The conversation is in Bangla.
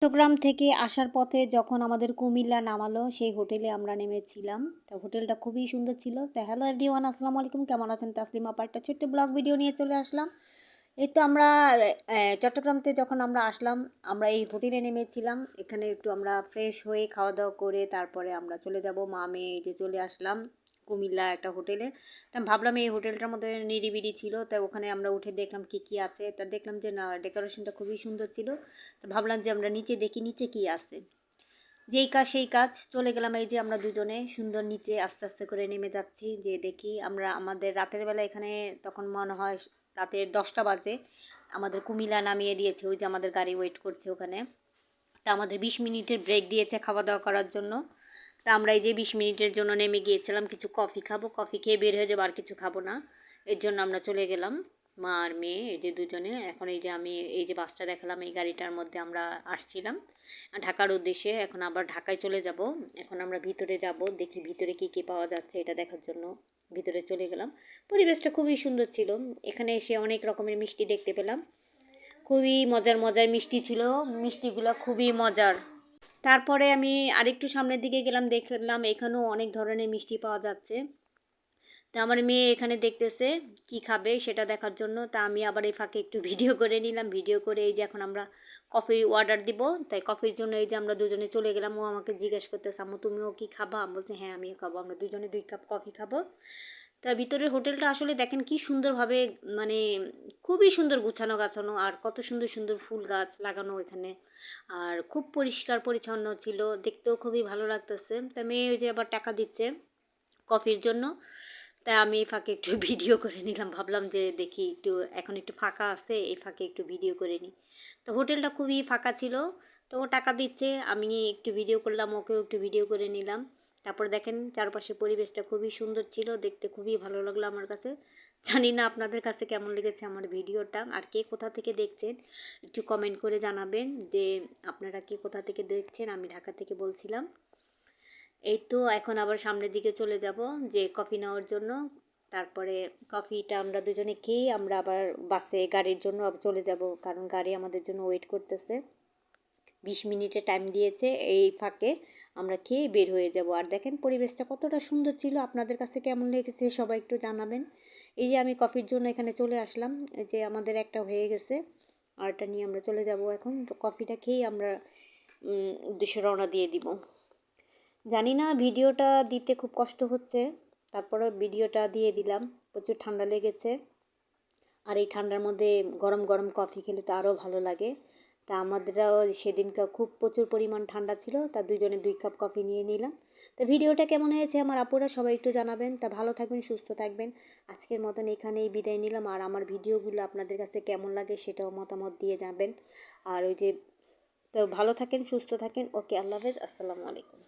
চট্টগ্রাম থেকে আসার পথে যখন আমাদের কুমিল্লা নামালো সেই হোটেলে আমরা নেমেছিলাম। তো হোটেলটা খুবই সুন্দর ছিল। তো হ্যালো এভরিওয়ান, আসসালামু আলাইকুম, কেমন আছেন? তাসলিমা আপা একটা ছোট্ট ব্লগ ভিডিও নিয়ে চলে আসলাম। এই তো আমরা চট্টগ্রাম থেকে যখন আমরা আসলাম, আমরা এই হোটেলে নেমেছিলাম। এখানে একটু আমরা ফ্রেশ হয়ে খাওয়া দাওয়া করে তারপরে আমরা চলে যাব মা মেয়ে, এই যে চলে আসলাম কুমিল্লা একটা হোটেলে। তা ভাবলাম এই হোটেলটার মধ্যে নিরিবিলি ছিল, তাই ওখানে আমরা উঠে দেখলাম কি কি আছে। তা দেখলাম যে না, ডেকোরেশনটা খুবই সুন্দর ছিল। তো ভাবলাম যে আমরা নিচে দেখি নিচে কি আছে। যেই কাজ সেই কাজ, চলে গেলাম। এই যে আমরা দুজনে সুন্দর নিচে আস্তে আস্তে করে নেমে যাচ্ছি, যে দেখি আমরা আমাদের রাতের বেলা এখানে তখন মনে হয় রাতের 10টা বাজে আমাদের কুমিল্লা নামিয়ে দিয়েছে। ওই যে আমাদের গাড়ি ওয়েট করছে ওখানে। তা আমাদের 20 মিনিটের ব্রেক দিয়েছে খাওয়া দাওয়া করার জন্য। তা আমরা এই যে 20 মিনিটের জন্য নেমে গিয়েছিলাম, কিছু কফি খাবো, কফি খেয়ে বের হয়ে যাবো, আর কিছু খাবো না। এর জন্য আমরা চলে গেলাম মা আর মেয়ে, এই যে দুজনে। এখন এই যে আমি এই যে বাসটা দেখালাম, এই গাড়িটার মধ্যে আমরা আসছিলাম ঢাকার উদ্দেশ্যে। এখন আবার ঢাকায় চলে যাব। এখন আমরা ভিতরে যাব, দেখি ভিতরে কি কি পাওয়া যাচ্ছে এটা দেখার জন্য ভিতরে চলে গেলাম। পরিবেশটা খুবই সুন্দর ছিল। এখানে এসে অনেক রকমের মিষ্টি দেখতে পেলাম, খুবই মজার মজার মিষ্টি ছিল। মিষ্টিগুলো খুবই মজার। তারপরে আমি আরেকটু সামনের দিকে গেলাম, দেখলাম এখানেও অনেক ধরনের মিষ্টি পাওয়া যাচ্ছে। তা আমার মেয়ে এখানে দেখতেছে কি খাবে সেটা দেখার জন্য। তা আমি আবার এই ফাঁকে একটু ভিডিও করে নিলাম। ভিডিও করে এই যে এখন আমরা কফি অর্ডার দিব, তাই কফির জন্য এই যে আমরা দুজনে চলে গেলাম। ও আমাকে জিজ্ঞেস করতেছে, আম্মু তুমিও কি খাবা? আমি বলছি হ্যাঁ আমিও খাবো। আমরা দুজনে 2 কাপ কফি খাবো। তা ভিতরের হোটেলটা আসলে দেখেন কি সুন্দরভাবে, মানে খুবই সুন্দর গুছানো গাছানো, আর কত সুন্দর সুন্দর ফুল গাছ লাগানো এখানে। আর খুব পরিষ্কার পরিচ্ছন্ন ছিল, দেখতেও খুবই ভালো লাগতেছে। তা মেয়ে ওই যে আবার টাকা দিচ্ছে কফির জন্য। তাই আমি এই ফাঁকে একটু ভিডিও করে নিলাম। ভাবলাম যে দেখি একটু এখন একটু ফাঁকা আছে, এই ফাঁকে একটু ভিডিও করে নিই। তো হোটেলটা খুবই ফাঁকা ছিল। তো ও টাকা দিচ্ছে, আমি একটু ভিডিও করলাম, ওকেও একটু ভিডিও করে নিলাম। তারপর দেখেন চারপাশে পরিবেশটা খুবই সুন্দর ছিল, দেখতে খুবই ভালো লাগলো আমার কাছে। জানি না আপনাদের কাছে কেমন লেগেছে আমার ভিডিওটা, আর কে কোথা থেকে দেখছেন একটু কমেন্ট করে জানাবেন যে আপনারা কে কোথা থেকে দেখছেন। আমি ঢাকা থেকে বলছিলাম। এই তো এখন আবার সামনের দিকে চলে যাব যে কফি নেওয়ার জন্য। তারপরে কফিটা আমরা দুজনে খেয়ে আমরা আবার বাসে গাড়ির জন্য আবার চলে যাব, কারণ গাড়ি আমাদের জন্য ওয়েট করতেছে। 20 মিনিটের টাইম দিয়েছে, এই ফাঁকে আমরা খেয়ে বের হয়ে যাব। আর দেখেন পরিবেশটা কতটা সুন্দর ছিল, আপনাদের কাছে কেমন লেগেছে সবাই একটু জানাবেন। এই যে আমি কফির জন্য এখানে চলে আসলাম, এই যে আমাদের একটা হয়ে গেছে, আরটা নিয়ে আমরা চলে যাব এখন। তো কফিটা খেয়েই আমরা উদ্দেশ্যে রওনা দিয়ে দিব। জানি না ভিডিওটা দিতে খুব কষ্ট হচ্ছে, তারপরে ভিডিওটা দিয়ে দিলাম। প্রচুর ঠান্ডা লেগেছে, আর এই ঠান্ডার মধ্যে গরম গরম কফি খেলে তো আরও ভালো লাগে। তা আমাদেরও সেদিনকে খুব প্রচুর পরিমাণ ঠান্ডা ছিল, তা দুজনে 2 কাপ কফি নিয়ে নিলাম। তো ভিডিওটা কেমন হয়েছে আমার আপুরা সবাই একটু জানাবেন। তা ভালো থাকবেন, সুস্থ থাকবেন। আজকের মতন এখানেই বিদায় নিলাম। আর আমার ভিডিওগুলো আপনাদের কাছে কেমন লাগে সেটাও মতামত দিয়ে যাবেন। আর ওই যে, তো ভালো থাকেন, সুস্থ থাকেন। ওকে, আল্লাহ হাফেজ, আসসালামু আলাইকুম।